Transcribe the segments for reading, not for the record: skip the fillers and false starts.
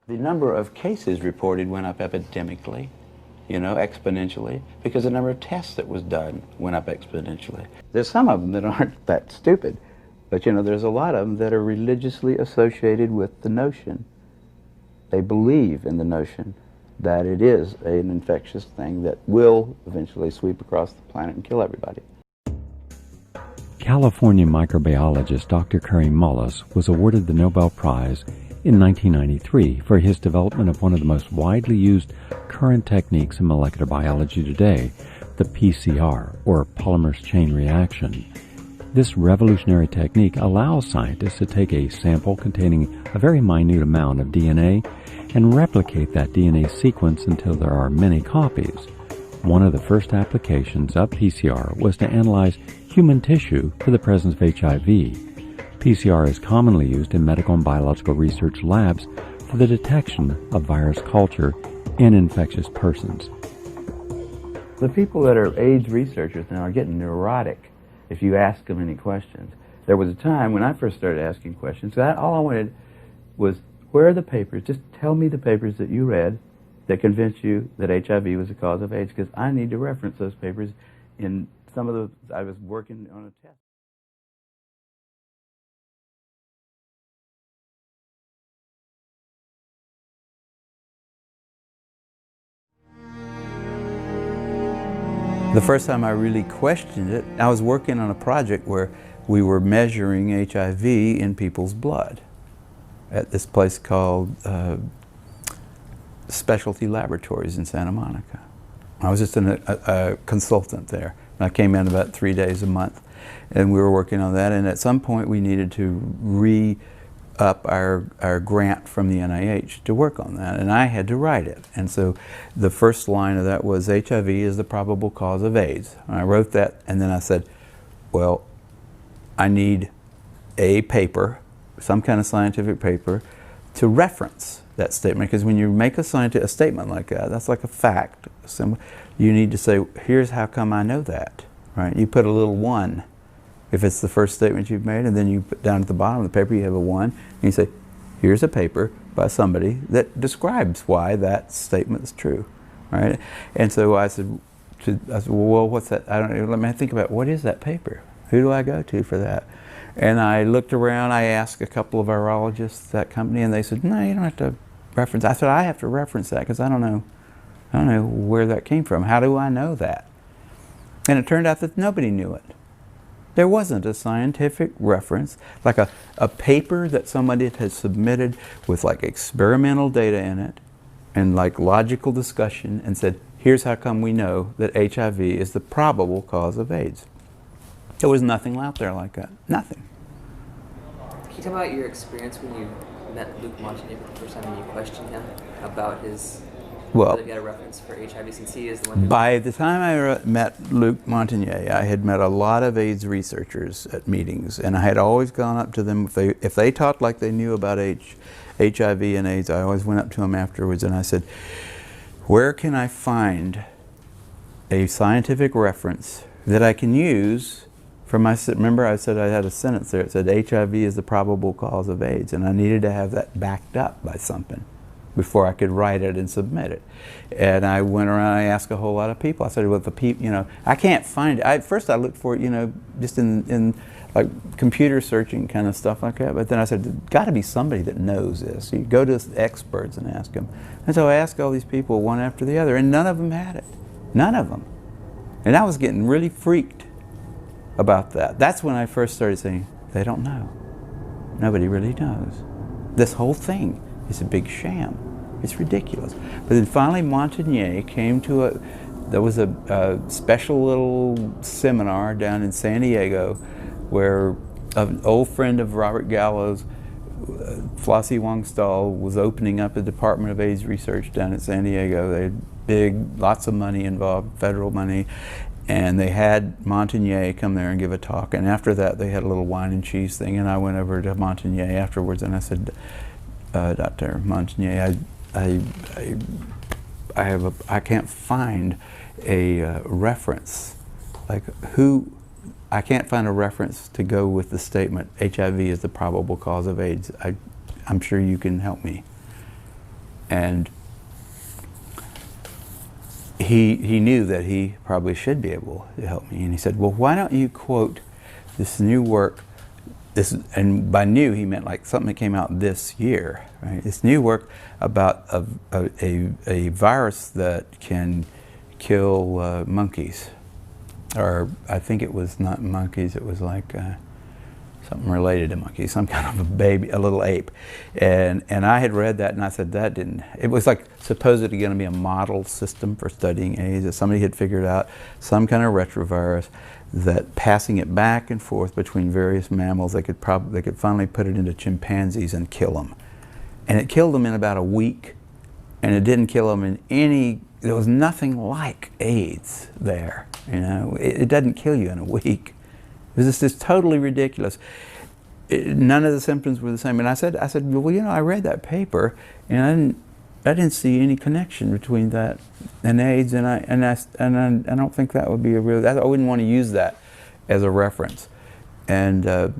The number of cases reported went up epidemically, exponentially, because the number of tests that was done went up exponentially. There's some of them that aren't that stupid, but there's a lot of them that are religiously associated with the notion. They believe in the notion that it is an infectious thing that will eventually sweep across the planet and kill everybody. California microbiologist Dr. KARY MULLISS was awarded the Nobel Prize in 1993 for his development of one of the most widely used current techniques in molecular biology today, the PCR, or polymerase chain reaction. This revolutionary technique allows scientists to take a sample containing a very minute amount of DNA and replicate that DNA sequence until there are many copies. One of the first applications of PCR was to analyze human tissue for the presence of HIV. PCR is commonly used in medical and biological research labs for the detection of virus culture in infectious persons. The people that are AIDS researchers now are getting neurotic if you ask them any questions. There was a time when I first started asking questions, all I wanted was, where are the papers? Just tell me the papers that you read that convinced you that HIV was the cause of AIDS, because I need to reference those papers in some of those. I was working on a test. The first time I really questioned it, I was working on a project where we were measuring HIV in people's blood at this place called Specialty Laboratories in Santa Monica. I was just a consultant there. I came in about 3 days a month, and we were working on that, and at some point we needed to re-up our grant from the NIH to work on that, and I had to write it. And so the first line of that was, HIV is the probable cause of AIDS. And I wrote that, and then I said, well, I need a paper, some kind of scientific paper, to reference that statement, because when you make a statement like that, that's like a fact. You need to say, here's how come I know that, right? You put a little 1 if it's the first statement you've made, and then you put down at the bottom of the paper you have a 1, and you say, here's a paper by somebody that describes why that statement is true, right? And so I said, well, what's that? I don't know. Let me think about, what is that paper? Who do I go to for that? And I looked around. I asked a couple of virologists at that company, and they said, no, you don't have to reference. I said, I have to reference that because I don't know where that came from. How do I know that? And it turned out that nobody knew it. There wasn't a scientific reference, like a paper that somebody had submitted with like experimental data in it and like logical discussion and said, here's how come we know that HIV is the probable cause of AIDS. There was nothing out there like that. Nothing. Can you talk about your experience when you met Luc Montagnier for the first time and you questioned him about his, whether he had a reference for HIV, since he is the one who... By the time I met Luc Montagnier, I had met a lot of AIDS researchers at meetings, and I had always gone up to them, if they talked like they knew about HIV and AIDS, I always went up to them afterwards and I said, where can I find a scientific reference that I can use for my, remember I said I had a sentence there, it said HIV is the probable cause of AIDS, and I needed to have that backed up by something before I could write it and submit it. And I went around, I asked a whole lot of people. I said, well, the people, I can't find it. First I looked for it, just in like computer searching kind of stuff like that. But then I said, there's got to be somebody that knows this. You go to experts and ask them. And so I asked all these people one after the other, and none of them had it. None of them. And I was getting really freaked about that. That's when I first started saying, they don't know. Nobody really knows. This whole thing is a big sham. It's ridiculous. But then finally Montagnier came to there was a special little seminar down in San Diego where an old friend of Robert Gallo's, Flossie Wong-Stahl, was opening up a Department of AIDS research down at San Diego. They had lots of money involved, federal money, and they had Montagnier come there and give a talk. And after that they had a little wine and cheese thing, and I went over to Montagnier afterwards and I said, Dr. Montagnier, I can't find a reference. I can't find a reference to go with the statement HIV is the probable cause of AIDS. I'm sure you can help me. And he knew that he probably should be able to help me. And he said, well, why don't you quote this new work, and by new he meant like something that came out this year, right? This new work about a virus that can kill monkeys. Or I think it was not monkeys, it was like something related to monkeys, some kind of a baby, a little ape. And I had read that and I said that didn't, it was like supposedly going to be a model system for studying AIDS, that somebody had figured out some kind of retrovirus that passing it back and forth between various mammals, they could finally put it into chimpanzees and kill them. And it killed them in about a week, and it didn't kill them in any, there was nothing like AIDS there, you know. It doesn't kill you in a week. It was just totally ridiculous. None of the symptoms were the same. And I said, well, you know, I read that paper, and I didn't see any connection between that and AIDS, and I don't think that would be a real. I wouldn't want to use that as a reference. And I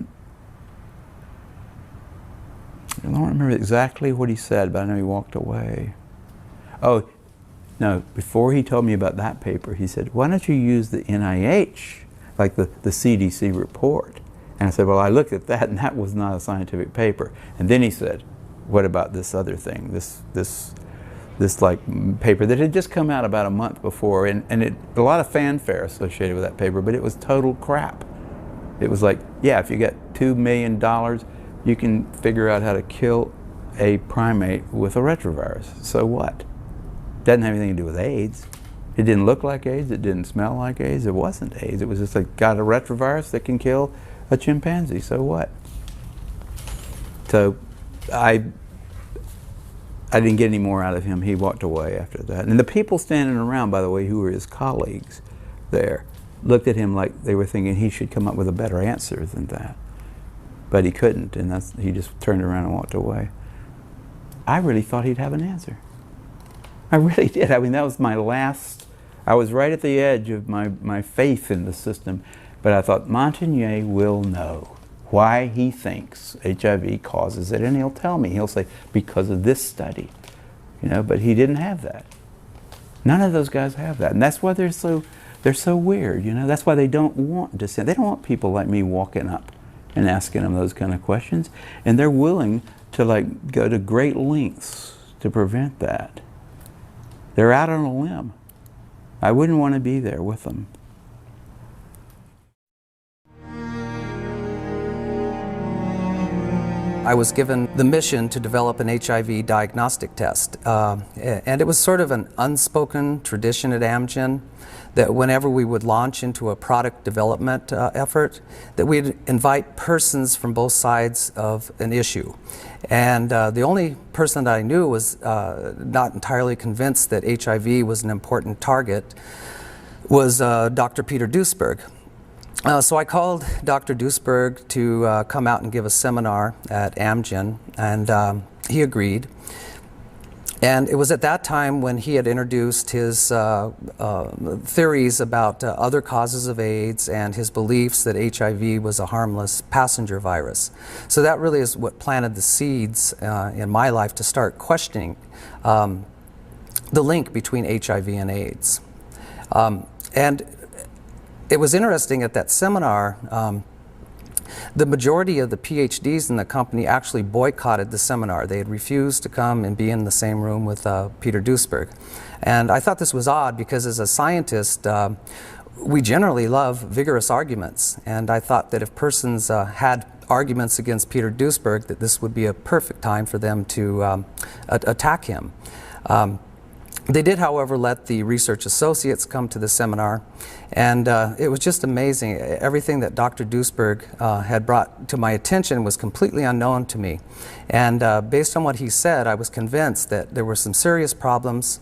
don't remember exactly what he said, but I know he walked away. Oh, no! Before he told me about that paper, he said, "Why don't you use the NIH?" like the CDC report. And I said, well, I looked at that and that was not a scientific paper. And then he said, what about this other thing, this like paper that had just come out about a month before, and a lot of fanfare associated with that paper, but it was total crap. It was like, yeah, if you get $2 million, you can figure out how to kill a primate with a retrovirus. So what? Doesn't have anything to do with AIDS. It didn't look like AIDS, it didn't smell like AIDS, it wasn't AIDS. It was just like, got a retrovirus that can kill a chimpanzee, so what? So I didn't get any more out of him. He walked away after that. And the people standing around, by the way, who were his colleagues there, looked at him like they were thinking he should come up with a better answer than that. But he couldn't, and he just turned around and walked away. I really thought he'd have an answer. I really did. I mean, that was my last, I was right at the edge of my faith in the system, but I thought Montagnier will know why he thinks HIV causes it, and he'll tell me. He'll say, because of this study, you know, but he didn't have that. None of those guys have that, and that's why they're so weird, you know. That's why they don't want dissent. They don't want people like me walking up and asking them those kind of questions, and they're willing to like go to great lengths to prevent that. They're out on a limb. I wouldn't want to be there with them. I was given the mission to develop an HIV diagnostic test, and it was sort of an unspoken tradition at Amgen that whenever we would launch into a product development effort, that we'd invite persons from both sides of an issue. And the only person that I knew was not entirely convinced that HIV was an important target was Dr. Peter Duesberg. So I called Dr. Duesberg to come out and give a seminar at Amgen, and he agreed. And it was at that time when he had introduced his theories about other causes of AIDS and his beliefs that HIV was a harmless passenger virus. So that really is what planted the seeds in my life to start questioning the link between HIV and AIDS. And it was interesting at that seminar, the majority of the PhDs in the company actually boycotted the seminar. They had refused to come and be in the same room with Peter Duesberg. And I thought this was odd because as a scientist, we generally love vigorous arguments. And I thought that if persons had arguments against Peter Duesberg, that this would be a perfect time for them to attack him. They did, however, let the research associates come to the seminar, and it was just amazing. Everything that Dr. Duesberg had brought to my attention was completely unknown to me. And based on what he said, I was convinced that there were some serious problems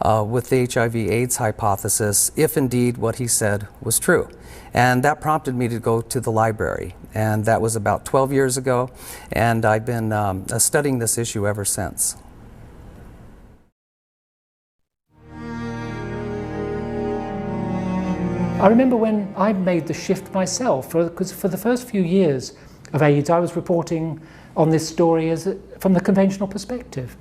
with the HIV/AIDS hypothesis, if indeed what he said was true. And that prompted me to go to the library. And that was about 12 years ago, and I've been studying this issue ever since. I remember when I made the shift myself, because for the first few years of AIDS, I was reporting on this story from the conventional perspective.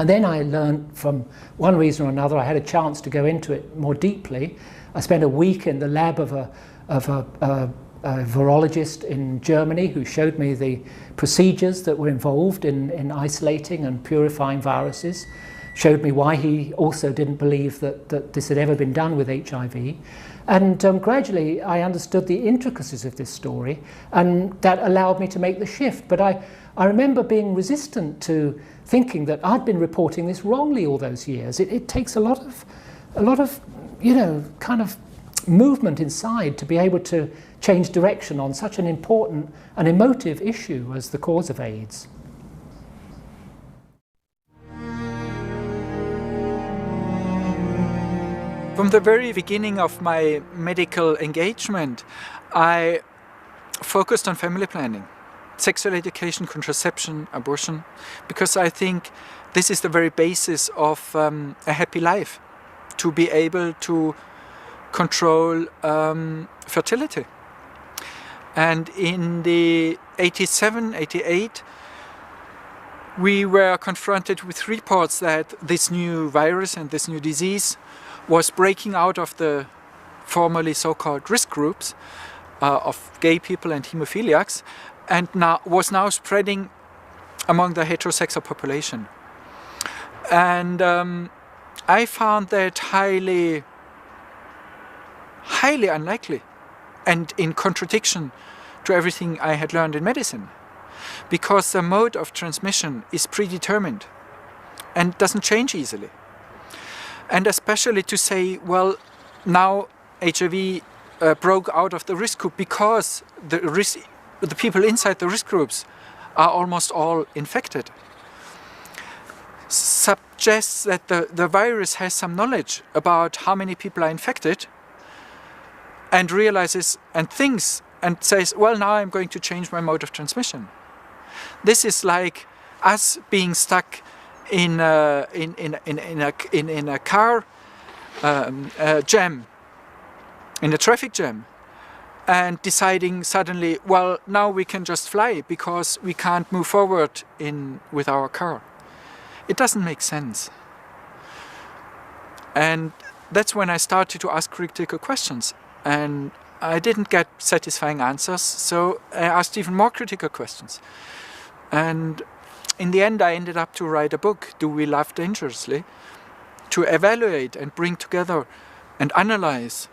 And then I learned, from one reason or another, I had a chance to go into it more deeply. I spent a week in the lab of a virologist in Germany who showed me the procedures that were involved in isolating and purifying viruses, showed me why he also didn't believe that this had ever been done with HIV. And gradually I understood the intricacies of this story, and that allowed me to make the shift. But I remember being resistant to thinking that I'd been reporting this wrongly all those years. It takes a lot of, you know, kind of movement inside to be able to change direction on such an important and emotive issue as the cause of AIDS. From the very beginning of my medical engagement, I focused on family planning, sexual education, contraception, abortion, because I think this is the very basis of a happy life, to be able to control fertility. And in the 87, 88, we were confronted with reports that this new virus and this new disease was breaking out of the formerly so-called risk groups of gay people and hemophiliacs, and was now spreading among the heterosexual population. And I found that highly unlikely and in contradiction to everything I had learned in medicine, because the mode of transmission is predetermined and doesn't change easily. And especially to say, well, now HIV broke out of the risk group because the people inside the risk groups are almost all infected, suggests that the virus has some knowledge about how many people are infected, and realizes and thinks and says, well, now I'm going to change my mode of transmission. This is like us being stuck in a car jam, in a traffic jam, and deciding suddenly, well, now we can just fly because we can't move forward with our car. It doesn't make sense. And that's when I started to ask critical questions. And I didn't get satisfying answers, so I asked even more critical questions. And in the end, I ended up to write a book, Do We Love Dangerously?, to evaluate and bring together and analyze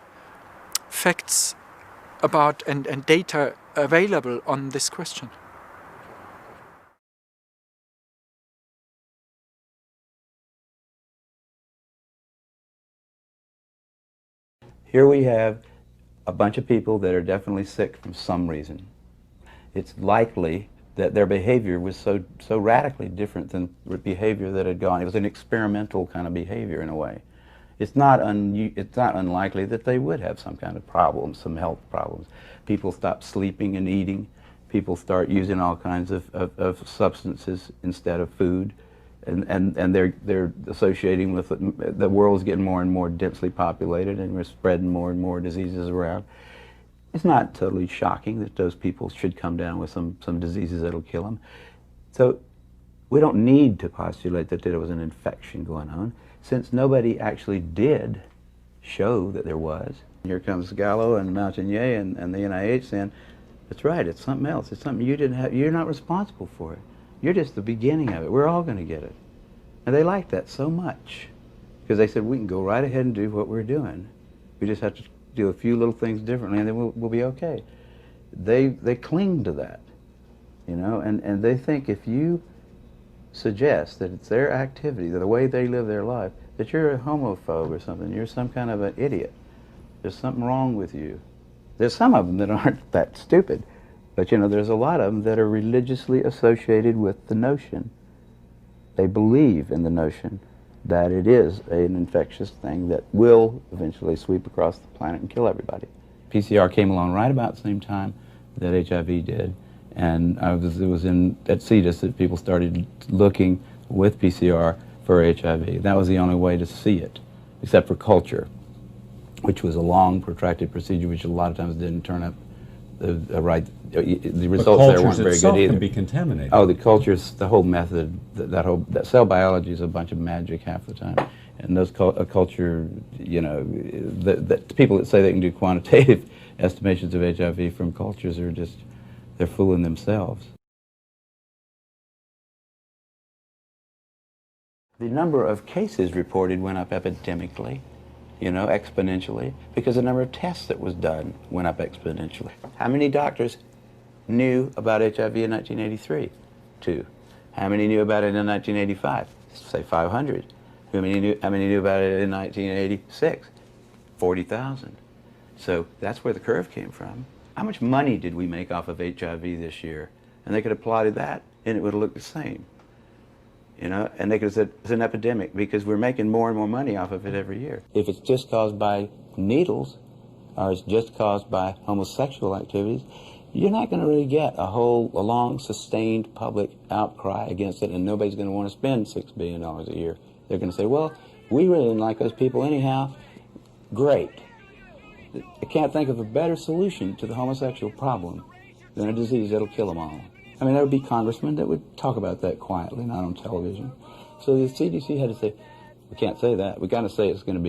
facts about and data available on this question. Here we have a bunch of people that are definitely sick from some reason. It's likely that their behavior was so radically different than the behavior that had gone. It was an experimental kind of behavior in a way. It's not unlikely that they would have some kind of problems, some health problems. People stop sleeping and eating. People start using all kinds of substances instead of food. And they're associating with it. The world's getting more and more densely populated, and we're spreading more and more diseases around. It's not totally shocking that those people should come down with some diseases that'll kill them. So we don't need to postulate that there was an infection going on, since nobody actually did show that there was. Here comes Gallo and Montagnier and the NIH saying, that's right, it's something else. It's something you didn't have. You're not responsible for it. You're just the beginning of it. We're all going to get it. And they liked that so much, because they said, we can go right ahead and do what we're doing. We just have to do a few little things differently, and then we'll be okay. They cling to that, you know, and they think if you suggest that it's their activity, that the way they live their life, that you're a homophobe or something, you're some kind of an idiot. There's something wrong with you. There's some of them that aren't that stupid, but you know, there's a lot of them that are religiously associated with the notion. They believe in the notion that it is an infectious thing that will eventually sweep across the planet and kill everybody. PCR came along right about the same time that HIV did, and it was at CETUS that people started looking with PCR for HIV. That was the only way to see it, except for culture, which was a long, protracted procedure which a lot of times didn't turn up the results there weren't very good either. Can be contaminated. Oh, the cultures, the whole method, that cell biology is a bunch of magic half the time. And those culture, you know, the people that say they can do quantitative estimations of HIV from cultures are just, they're fooling themselves. The number of cases reported went up epidemically, you know, exponentially, because the number of tests that was done went up exponentially. How many doctors knew about HIV in 1983? 2. How many knew about it in 1985? Say 500. How many knew about it in 1986? 40,000. So that's where the curve came from. How much money did we make off of HIV this year? And they could have plotted that, and it would have looked the same. You know, and they could have said it's an epidemic because we're making more and more money off of it every year. If it's just caused by needles, or it's just caused by homosexual activities, you're not going to really get a long, sustained public outcry against it, and nobody's going to want to spend $6 billion a year. They're going to say, well, we really didn't like those people anyhow. Great. I can't think of a better solution to the homosexual problem than a disease that'll kill them all. I mean, there would be congressmen that would talk about that quietly, not on television. So the CDC had to say, we can't say that. We've got to say it's got to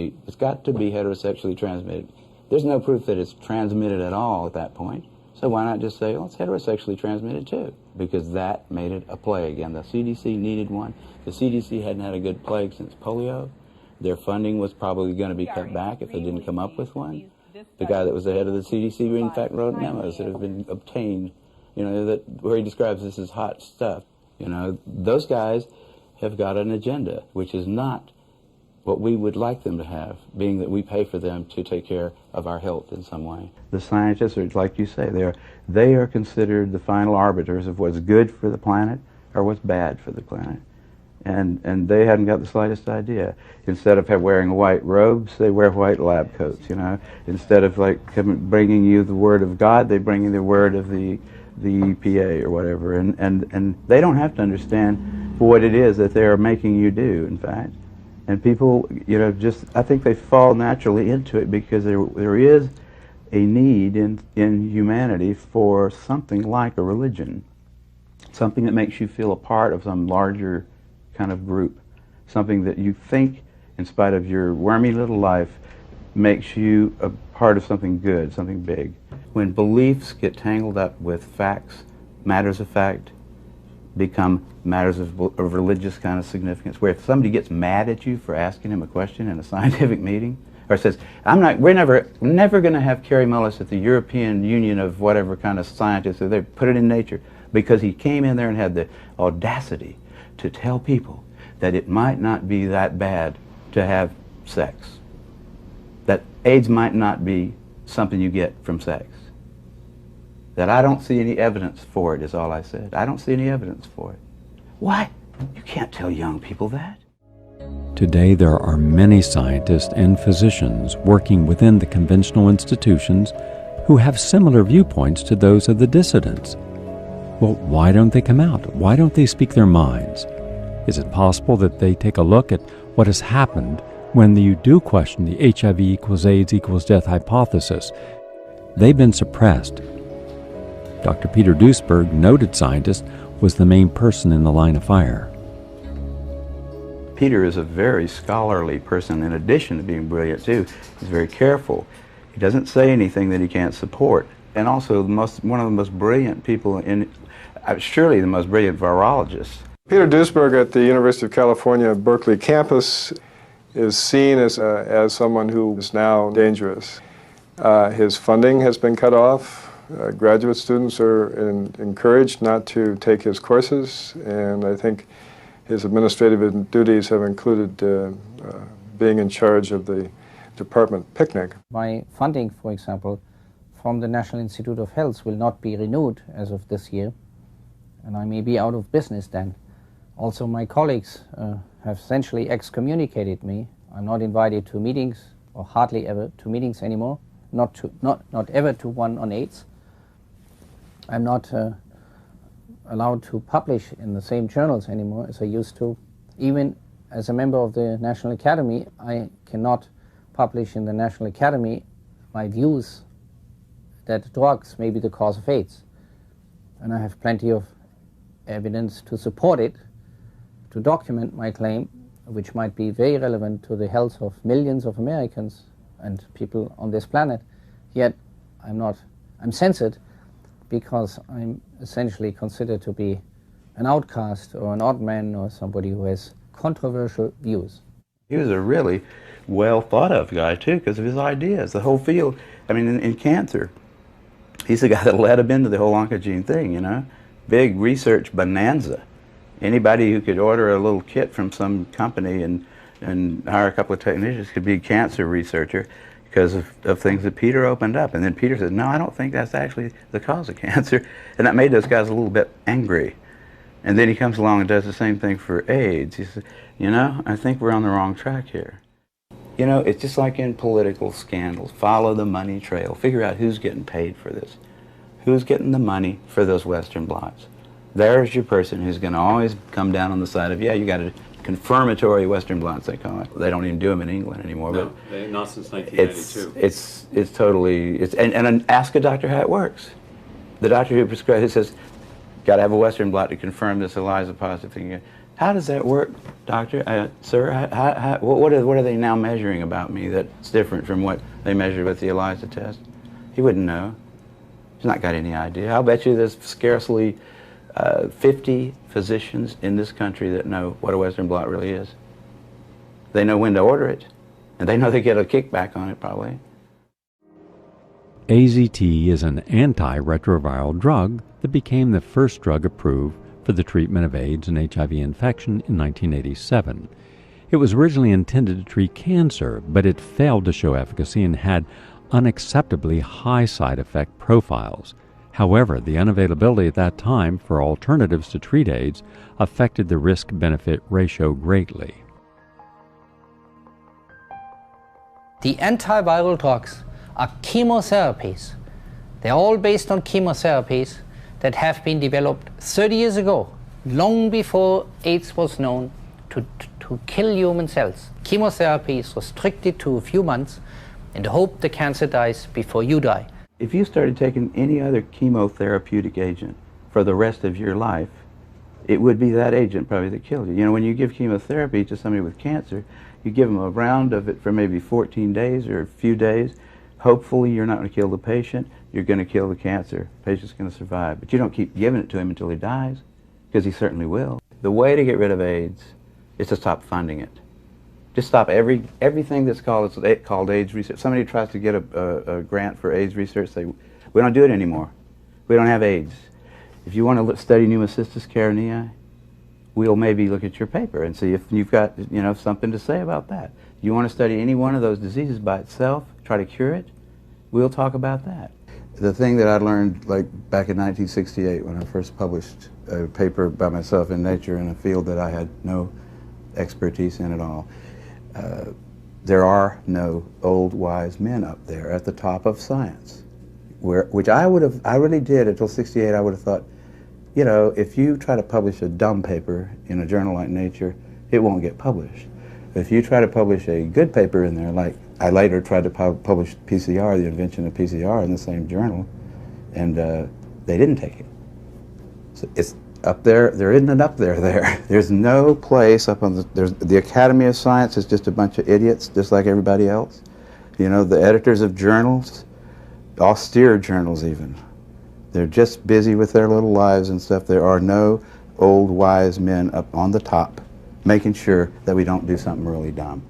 be heterosexually transmitted. There's no proof that it's transmitted at all at that point. So why not just say, well, it's heterosexually transmitted too? Because that made it a plague, and the CDC needed one. The CDC hadn't had a good plague since polio. Their funding was probably going to be cut back if they didn't come up with one. The guy that was the head of the CDC, in fact, wrote memos that have been obtained, you know, where he describes this as hot stuff. You know, those guys have got an agenda, which is not what we would like them to have, being that we pay for them to take care of our health in some way. The scientists are, like you say, they are considered the final arbiters of what's good for the planet or what's bad for the planet. And they hadn't got the slightest idea. Instead of wearing white robes, they wear white lab coats, you know. Instead of bringing you the word of God, they bring you the word of the EPA or whatever. And they don't have to understand what it is that they're making you do, in fact. And people, you know, I think they fall naturally into it because there is a need in humanity for something like a religion. Something that makes you feel a part of some larger kind of group. Something that you think, in spite of your wormy little life, makes you a part of something good, something big. When beliefs get tangled up with facts, matters of fact become matters of religious kind of significance, where if somebody gets mad at you for asking him a question in a scientific meeting, or says, we're never going to have Kary Mullis at the European Union of whatever kind of scientists, or they put it in Nature, because he came in there and had the audacity to tell people that it might not be that bad to have sex. That AIDS might not be something you get from sex. That I don't see any evidence for it is all I said. I don't see any evidence for it. Why? You can't tell young people that. Today there are many scientists and physicians working within the conventional institutions who have similar viewpoints to those of the dissidents. Well, why don't they come out? Why don't they speak their minds? Is it possible that they take a look at what has happened when you do question the HIV equals AIDS equals death hypothesis? They've been suppressed. Dr. Peter Duesberg, noted scientist, was the main person in the line of fire. Peter is a very scholarly person in addition to being brilliant too. He's very careful. He doesn't say anything that he can't support. And also one of the most brilliant people surely the most brilliant virologist. Peter Duesberg at the University of California, Berkeley campus is seen as someone who is now dangerous. His funding has been cut off. Graduate students are encouraged not to take his courses, and I think his administrative duties have included being in charge of the department picnic. My funding, for example, from the National Institute of Health will not be renewed as of this year, and I may be out of business then. Also, my colleagues have essentially excommunicated me. I'm not invited to meetings, or hardly ever to meetings anymore, not ever to one on AIDS. I'm not allowed to publish in the same journals anymore as I used to. Even as a member of the National Academy, I cannot publish in the National Academy my views that drugs may be the cause of AIDS. And I have plenty of evidence to support it, to document my claim, which might be very relevant to the health of millions of Americans and people on this planet. Yet I'm censored because I'm essentially considered to be an outcast or an odd man or somebody who has controversial views. He was a really well thought of guy too, because of his ideas. The whole field, I mean, in cancer, he's the guy that led him into the whole oncogene thing, you know. Big research bonanza. Anybody who could order a little kit from some company and hire a couple of technicians could be a cancer researcher because of things that Peter opened up. And then Peter said, no, I don't think that's actually the cause of cancer. And that made those guys a little bit angry. And then he comes along and does the same thing for AIDS. He said, you know, I think we're on the wrong track here. You know, it's just like in political scandals. Follow the money trail. Figure out who's getting paid for this. Who's getting the money for those Western blots. There's your person who's going to always come down on the side of, yeah, you got a confirmatory Western blots, they call it. They don't even do them in England anymore. No, but not since 1992. It's totally, and ask a doctor how it works. The doctor who prescribes it says, got to have a Western blot to confirm this ELISA positive thing. How does that work, doctor? Sir, what are they now measuring about me that's different from what they measured with the ELISA test? He wouldn't know. He's not got any idea. I'll bet you there's scarcely 50 physicians in this country that know what a Western blot really is. They know when to order it, and they know they get a kickback on it probably. AZT is an antiretroviral drug that became the first drug approved for the treatment of AIDS and HIV infection in 1987. It was originally intended to treat cancer, but it failed to show efficacy and had unacceptably high side effect profiles. However, the unavailability at that time for alternatives to treat AIDS affected the risk-benefit ratio greatly. The antiviral drugs are chemotherapies. They're all based on chemotherapies that have been developed 30 years ago, long before AIDS was known, to kill human cells. Chemotherapy is restricted to a few months in the hope the cancer dies before you die. If you started taking any other chemotherapeutic agent for the rest of your life, it would be that agent probably that killed you. You know, when you give chemotherapy to somebody with cancer, you give them a round of it for maybe 14 days or a few days. Hopefully you're not going to kill the patient, you're going to kill the cancer. The patient's going to survive. But you don't keep giving it to him until he dies, because he certainly will. The way to get rid of AIDS is to stop funding it. Just stop everything that's called AIDS research. Somebody tries to get a grant for AIDS research, say, we don't do it anymore. We don't have AIDS. If you want to study pneumocystis carinii, we'll maybe look at your paper and see if you've got, you know, something to say about that. You want to study any one of those diseases by itself, try to cure it, we'll talk about that. The thing that I learned like back in 1968 when I first published a paper by myself in Nature in a field that I had no expertise in at all, there are no old wise men up there at the top of science. Which I really did until 68. I would have thought, you know, if you try to publish a dumb paper in a journal like Nature, it won't get published. If you try to publish a good paper in there, like I later tried to publish PCR, the invention of PCR, in the same journal, and they didn't take it. So it's up there. There isn't an up there there. There's no place up on the Academy of Science is just a bunch of idiots, just like everybody else. You know, the editors of journals, austere journals even, they're just busy with their little lives and stuff. There are no old wise men up on the top making sure that we don't do something really dumb.